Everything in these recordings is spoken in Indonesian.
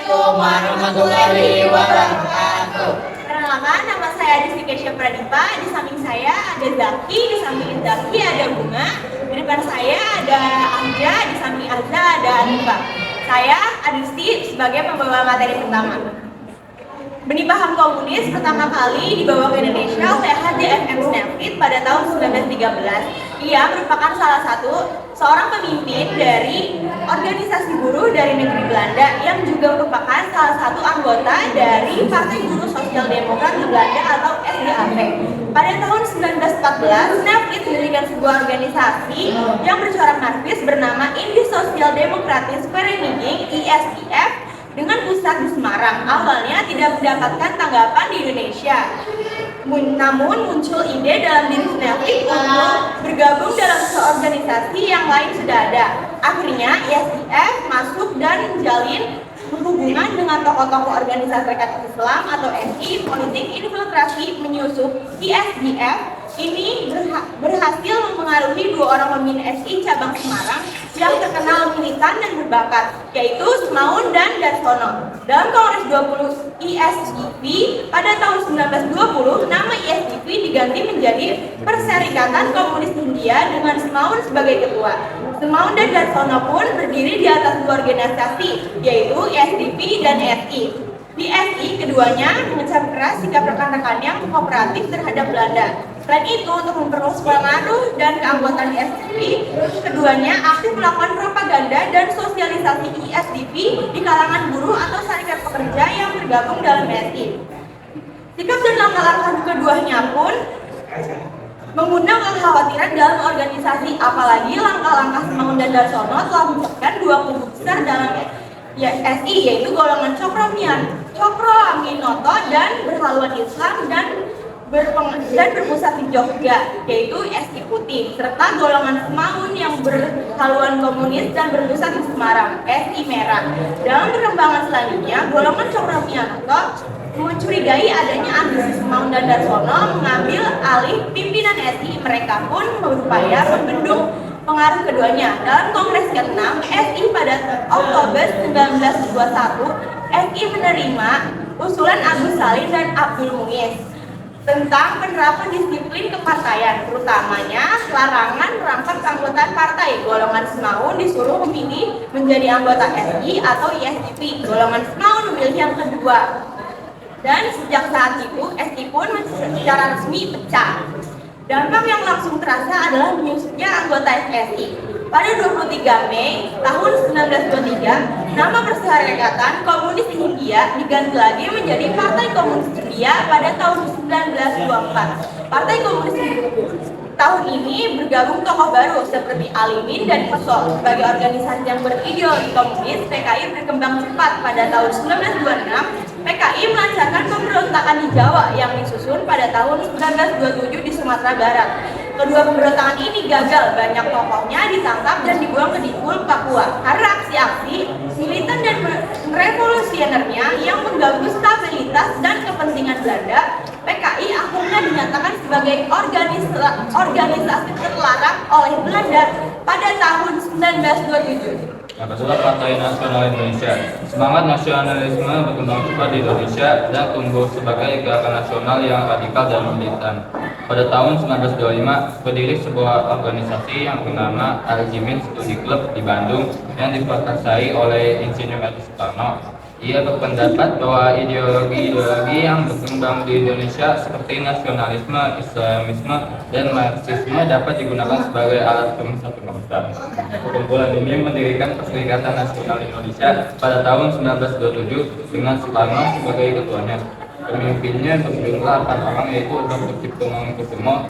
Assalamualaikum warahmatullahi wabarakatuh. Perkenalkan, nama saya Adistikesya Pradipa. Di samping saya ada Zaki, di samping Zaki ada Bunga. Di depan saya ada Azza, di samping Azza ada Anifa. Saya Adisti sebagai pembawa materi pertama. Benih paham komunis pertama kali dibawa ke Indonesia oleh HDFM Snelfit pada tahun 1913. Ia merupakan salah satu seorang pemimpin dari organisasi buruh dari negeri Belanda yang juga merupakan salah satu anggota dari Partai Buruh Sosial Demokrat di Belanda atau SDAP. Pada tahun 1914, Snelfit mendirikan sebuah organisasi yang bercorak Marxis bernama Indi Sosial Demokratis Vereniging (ISIF) dengan pusat di Semarang. Awalnya tidak mendapatkan tanggapan di Indonesia. Namun muncul ide dalam diri Snelfit untuk bergabung dalam seorganisasi yang lain sudah ada. Akhirnya ISIF masuk dan menjalin hubungan dengan tokoh-tokoh organisasi Serikat Islam atau SI. Politik infiltrasi menyusup ISIF ini berhasil mempengaruhi dua orang pemimpin SI cabang Semarang yang terkenal militan dan berbakat, yaitu Semaun dan Darsono. Dalam Kongres 20 ISIV pada tahun 1920, nama ISIV diganti menjadi Perserikatan Komunis Hindia dengan Semaun sebagai ketua. Semaun dan Darsono pun berdiri di atas dua organisasi, yaitu ISIV dan SI. Di SI, keduanya mengecam keras sikap rekan-rekan yang kooperatif terhadap Belanda. Selain itu, untuk memperluas pengaruh dan keanggotaan ISDP, keduanya aktif melakukan propaganda dan sosialisasi ISDP di kalangan buruh atau serikat pekerja yang bergabung dalam SI. Sikap dan langkah-langkah keduanya pun mengundang kekhawatiran dalam organisasi, apalagi langkah-langkah Semaun dan Darsono telah memecahkan dua kubu besar dalam SI, yaitu golongan Cokro Aminoto dan berhaluan Islam dan berpusat di Jogja, yaitu SI Putih, serta golongan Semaun yang berhaluan komunis dan berpusat di Semarang, SI Merah. Dalam perkembangan selanjutnya, golongan Cokro Aminoto mencurigai adanya ambisi Semaun dan Darsono mengambil alih pimpinan SI. Mereka pun berupaya membendung pengaruh keduanya. Dalam Kongres ke-6 SI pada Oktober 1921, SI menerima usulan Agus Salim dan Abdul Muiz tentang penerapan disiplin kepartaian, terutamanya larangan merangkap keanggotaan partai. Golongan Semaun disuruh memilih menjadi anggota SI atau ISIP. Golongan Semaun memilih yang kedua. Dan sejak saat itu, SI pun secara resmi pecah. Dampak yang langsung terasa adalah menyusutnya anggota SI. Pada 23 Mei tahun 1923, nama Perserikatan Komunis Hindia diganti lagi menjadi Partai Komunis Hindia pada tahun 1924. Partai Komunis tahun ini bergabung tokoh baru seperti Alimin dan Pesol. Sebagai organisasi yang berideologi komunis, PKI berkembang cepat. Pada tahun 1926, PKI melancarkan pemberontakan di Jawa yang disusun pada tahun 1927 di Sumatera Barat. Kedua pemberontakan ini gagal, banyak tokohnya ditangkap dan dibuang ke Dipul, Papua. Karena aksi-aksi militan dan revolusionernya yang mengganggu stabilitas dan kepentingan Belanda, PKI akhirnya dinyatakan sebagai organisasi terlarang oleh Belanda pada tahun 1927. Adalah Partai Nasional Indonesia. Semangat nasionalisme berkembang cepat di Indonesia dan tumbuh sebagai gerakan nasional yang radikal dan militan. Pada tahun 1925, berdiri sebuah organisasi yang bernama Al-Jimin Studi Club di Bandung yang diperkasai oleh Insinyur Edi Soekarno. Ia berpendapat bahwa ideologi yang berkembang di Indonesia seperti nasionalisme, Islamisme, dan Marxisme dapat digunakan sebagai alat pemersatu bangsa. Perkumpulan ini mendirikan Perserikatan Nasional Indonesia pada tahun 1927 dengan Soekarno sebagai ketuanya. Pemimpinnya berjumlah 8 orang, yaitu Dr. Cipto Mangunkusumo,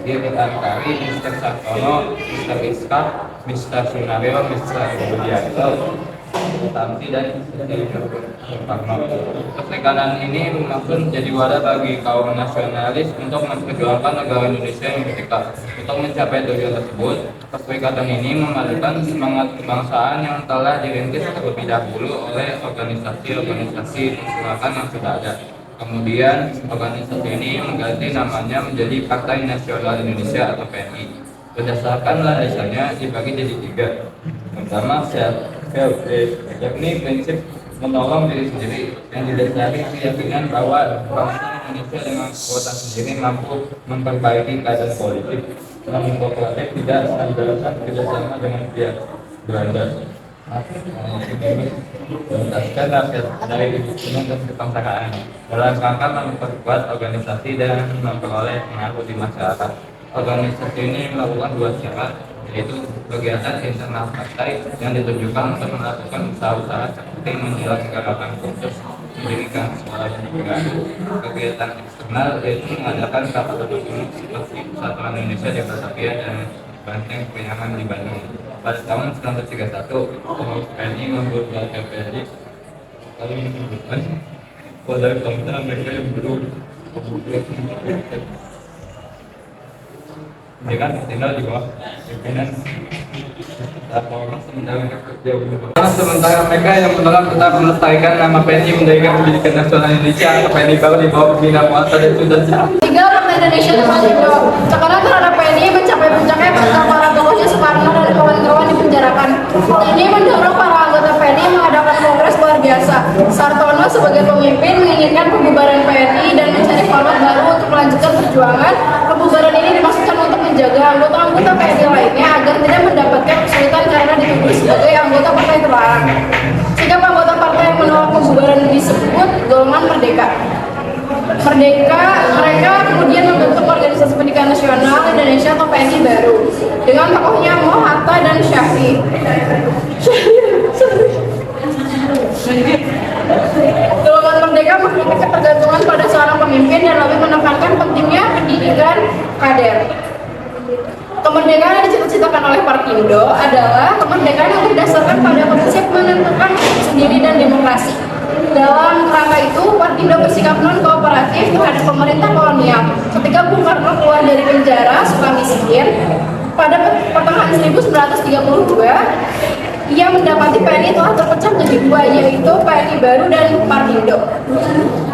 Dirut Antari, Mr. Sartono, Mr. Iskak, Mr. Sunario, Mr. Budiarto, Tamsi, dan Soekarno. Perserikatan ini bermaksud menjadi wadah bagi kaum nasionalis untuk memperjuangkan negara Indonesia yang merdeka. Untuk mencapai tujuan tersebut, perserikatan ini memadukan semangat kebangsaan yang telah dirintis terlebih dahulu oleh organisasi-organisasi perserikatan yang sudah ada. Kemudian, organisasi ini mengganti namanya menjadi Partai Nasional Indonesia atau PNI. Berdasarkan landasannya dibagi jadi 3. Pertama, yakni prinsip menolong diri sendiri yang didasari keyakinan bahwa bangsa Indonesia dengan kekuatan sendiri mampu memperbaiki keadaan politik demokratik tidak mengandalkan kerjasama dengan pihak Belanda. Menuntaskan rakyat dari kemiskinan dan kepaksaan dalam rangka memperkuat organisasi dan memperoleh pengaruh di masyarakat. Organisasi ini melakukan dua syarat, yaitu kegiatan internal partai yang ditujukan untuk melakukan usaha-usaha seperti menjelaskan kursus, mendirikan sekolah negara. Kegiatan eksternal yaitu mengadakan rapat umum seperti Persatuan Indonesia di Batavia dan Banteng Penyangan di Bandung. Pada tahun 1931, pengurus PNI membuat PNI lalu menyebutkan pada kelompok mereka yang belum dengan tinggal di bawah pimpinan sementara mereka yang menolak tetap melestarikan nama PNI mendirikan Pendidikan Nasional Indonesia atau PNI baru di bawah pembinaan Muhammad dan Tiga Partai Indonesia Termasuk tekanan terhadap PNI mencapai puncaknya ketika para tokohnya Soekarno dan kawan-kawan dipenjarakan. Hal ini mendorong para anggota PNI mengadakan kongres luar biasa. Sartono sebagai pemimpin menginginkan pembubaran PNI dan mencari format baru untuk melanjutkan perjuangan. Pembubaran ini dimaksudkan untuk menjaga anggota-anggota PNI lainnya agar tidak mendapatkan kesulitan karena dituduh sebagai anggota partai terlarang. Sikap anggota partai yang menolak pembubaran disebut golongan merdeka. Mereka kemudian membentuk Organisasi Pendidikan Nasional Indonesia atau PNI baru dengan tokohnya Moh, Hatta, dan Syahrir. Golongan merdeka mengkritik ketergantungan pada seorang pemimpin dan lebih menekankan pentingnya pendidikan kader. Kemerdekaan yang dicita-citakan oleh Partindo adalah kemerdekaan yang berdasarkan pada prinsip menentukan sendiri dan demokrasi. Dalam kerangka itu, Partindo bersikap non-kooperatif terhadap pemerintah kolonial. Ketika Bung Karno keluar dari penjara Sukamiskin pada pertengahan 1932, ia mendapati PNI telah terpecah menjadi dua, yaitu PNI baru dan Partindo.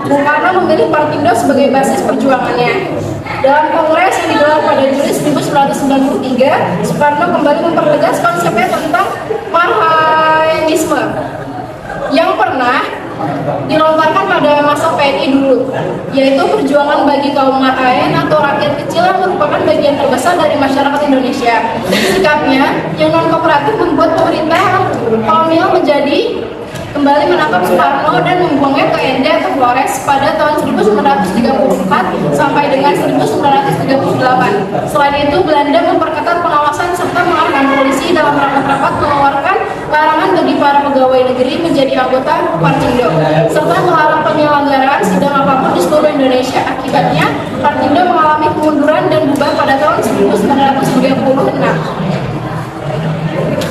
Bung Karno memilih Partindo sebagai basis perjuangannya. Dalam kongres yang digelar pada Juli 1993, Soekarno kembali mempertegas konsepnya tentang Marhainisme yang pernah dilontarkan pada masa PNI dulu, yaitu perjuangan bagi kaum marhaen atau rakyat kecil yang merupakan bagian terbesar dari masyarakat Indonesia. Sikapnya yang non-kooperatif membuat pemerintah kolonial menjadi kembali menangkap Soekarno dan membuangnya ke Ende atau Flores pada tahun 1934 sampai dengan 1938. Selain itu, Belanda memperketat pengawasan serta mengarahkan polisi dalam rapat-rapat mengeluarkan larangan bagi para pegawai negeri menjadi anggota Partindo, serta melarang penyelenggaraan sidang apapun di seluruh Indonesia. Akibatnya, Partindo mengalami kemunduran dan bubar pada tahun 1936.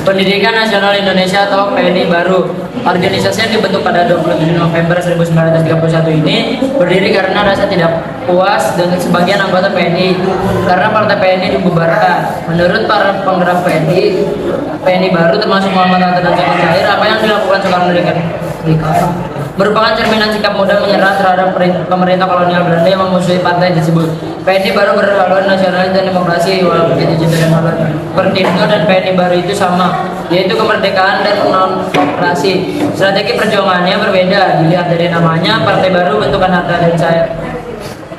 Pendidikan Nasional Indonesia atau PNI baru. Organisasi yang dibentuk pada 27 November 1931 ini berdiri karena rasa tidak puas dengan sebagian anggota PNI karena partai PNI dibubarkan. Menurut para penggerak PNI baru termasuk Muhammad Hatta dan Syahrir Jair, apa yang dilakukan Soekarno dengan merupakan cerminan sikap mudah menyerah terhadap pemerintah kolonial Belanda yang memusuhi partai tersebut. PNI baru berhaluan nasionalis dan demokrasi, walaupun begitu juga dengan Partindo dan PNI baru itu sama, yaitu kemerdekaan dan non-koperasi. Strategi perjuangannya berbeda, dilihat dari namanya. Partai baru bentukan Hatta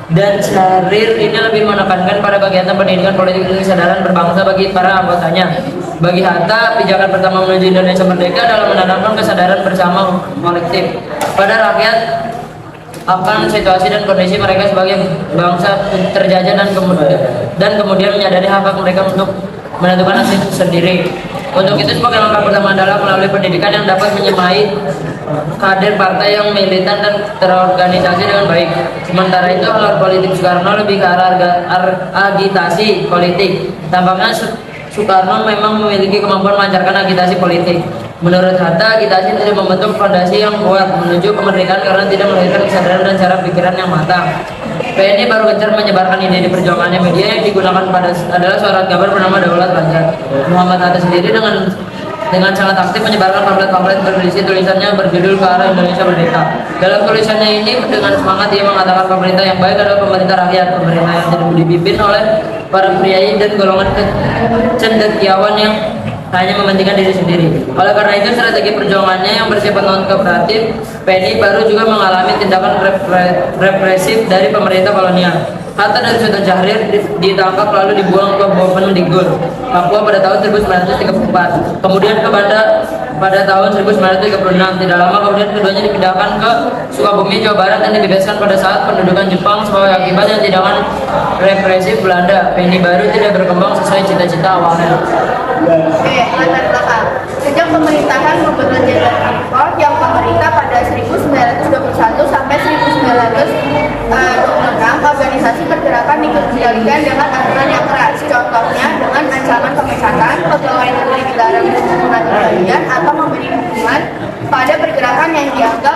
dan Syahrir ini lebih menekankan pada kegiatan pendidikan politik dan kesadaran berbangsa bagi para anggotanya. Bagi Hatta, pijakan pertama menuju Indonesia merdeka adalah menanamkan kesadaran bersama kolektif pada rakyat akan situasi dan kondisi mereka sebagai bangsa terjajah dan kemudian menyadari hak mereka untuk menentukan nasib sendiri. Untuk itu sebagai langkah pertama adalah melalui pendidikan yang dapat menyemai kader partai yang militan dan terorganisasi dengan baik. Sementara itu alur politik Soekarno lebih ke arah agitasi politik. Tampaknya Soekarno memang memiliki kemampuan melancarkan agitasi politik. Menurut Hatta, agitasi tidak membentuk fondasi yang kuat menuju kemerdekaan karena tidak melahirkan kesadaran dan cara pikiran yang matang. PNI baru gencar menyebarkan ide di perjuangannya. Media yang digunakan adalah surat kabar bernama Daulat Rakyat. Muhammad Hatta sendiri dengan sangat aktif menyebarkan pamflet-pamflet berisi tulisannya berjudul Ke Arah Indonesia Merdeka. Dalam tulisannya ini dengan semangat dia mengatakan pemerintah yang baik adalah pemerintah rakyat, pemerintah yang dipimpin oleh para priai dan golongan cendekiawan yang hanya mementingkan diri sendiri. Oleh karena itu, strategi perjuangannya yang bersifat non-kooperatif, PNI baru juga mengalami tindakan represif dari pemerintah kolonial. Hatta dan Sultan Syahrir ditangkap lalu dibuang ke Bourbon Mendigul, Papua pada tahun 1934. Kemudian pada tahun 1936, tidak lama kemudian keduanya dipindahkan ke Sukabumi, Jawa Barat dan dibebaskan pada saat pendudukan Jepang sebagai akibat yang tindakan represif Belanda. PNI baru tidak berkembang sesuai cita-cita awalnya. Oke, latar belakang. Sejak pemerintahan Gubernur Jenderal Freeport yang pemerintah pada 1921 sampai 1926, organisasi pergerakan dikendalikan dengan aturan yang keras. Contohnya dengan ancaman pemecatan, pegawai negeri dilarang menggunakan bagian atau memberi hukuman pada pergerakan yang dianggap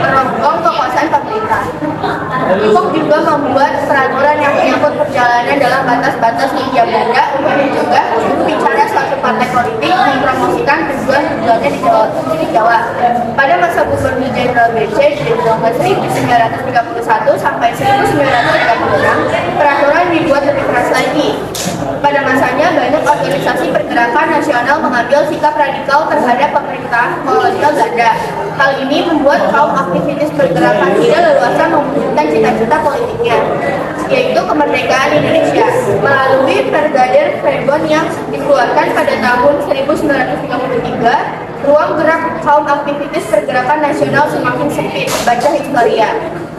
meronggong kekuasaan pemerintah. Freeport juga membuat peraturan yang menyangkut perjalanan dalam batas-batas Hindia Belanda untuk mencegah juru bicara suatu partai politik mempromosikan tujuan-tujuannya di Jawa. Pada masa Gubernur Jenderal BC dari tahun 1931 sampai 1936, peraturan dibuat lebih keras lagi. Pada masanya, banyak organisasi pergerakan nasional mengambil sikap radikal terhadap pemerintah kolonial Belanda. Hal ini membuat kaum aktivis pergerakan tidak leluasa mewujudkan cita-cita politiknya, yaitu kemerdekaan Indonesia. Melalui Brigadier Fregon yang dikeluarkan pada tahun 1933, ruang gerak kaum aktivis pergerakan nasional semakin sempit. Baca Historia.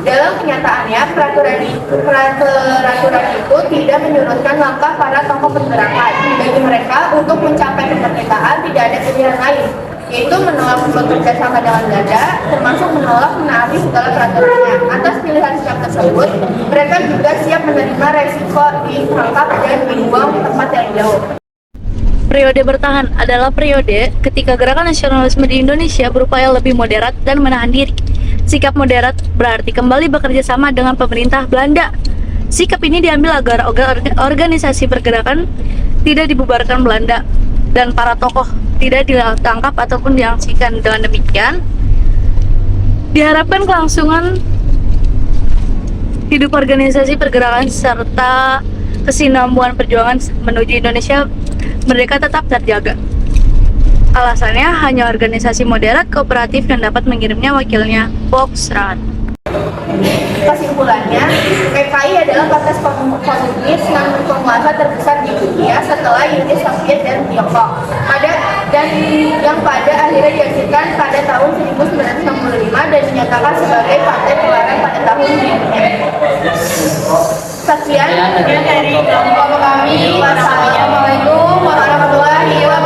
Dalam kenyataannya, peraturan itu tidak menyurutkan langkah para tokoh pergerakan. Bagi mereka, untuk mencapai kemerdekaan tidak ada pilihan lain, yaitu menolak bekerja sama dengan Belanda, termasuk menolak menaati segala peraturannya. Atas pilihan sikap tersebut, mereka juga siap menerima resiko ditangkap dan dibuang ke tempat yang jauh. Periode bertahan adalah periode ketika gerakan nasionalisme di Indonesia berupaya lebih moderat dan menahan diri. Sikap moderat berarti kembali bekerja sama dengan pemerintah Belanda. Sikap ini diambil agar organisasi pergerakan tidak dibubarkan Belanda dan para tokoh tidak ditangkap ataupun diaksikan. Dengan demikian, diharapkan kelangsungan hidup organisasi pergerakan serta kesinambungan perjuangan menuju Indonesia merdeka tetap terjaga. Alasannya hanya organisasi moderat kooperatif yang dapat mengirimnya wakilnya. Boxrat. Kesimpulannya, PKI adalah batas komunis yang penguasa terbesar di dunia setelah Uni Soviet dan Tiongkok. Yang pada akhirnya dihasilkan pada tahun 1965 dan dinyatakan sebagai partai terlarang pada tahun berikutnya. Sekian dari kelompok kami. Wassalamualaikum warahmatullahi wabarakatuh.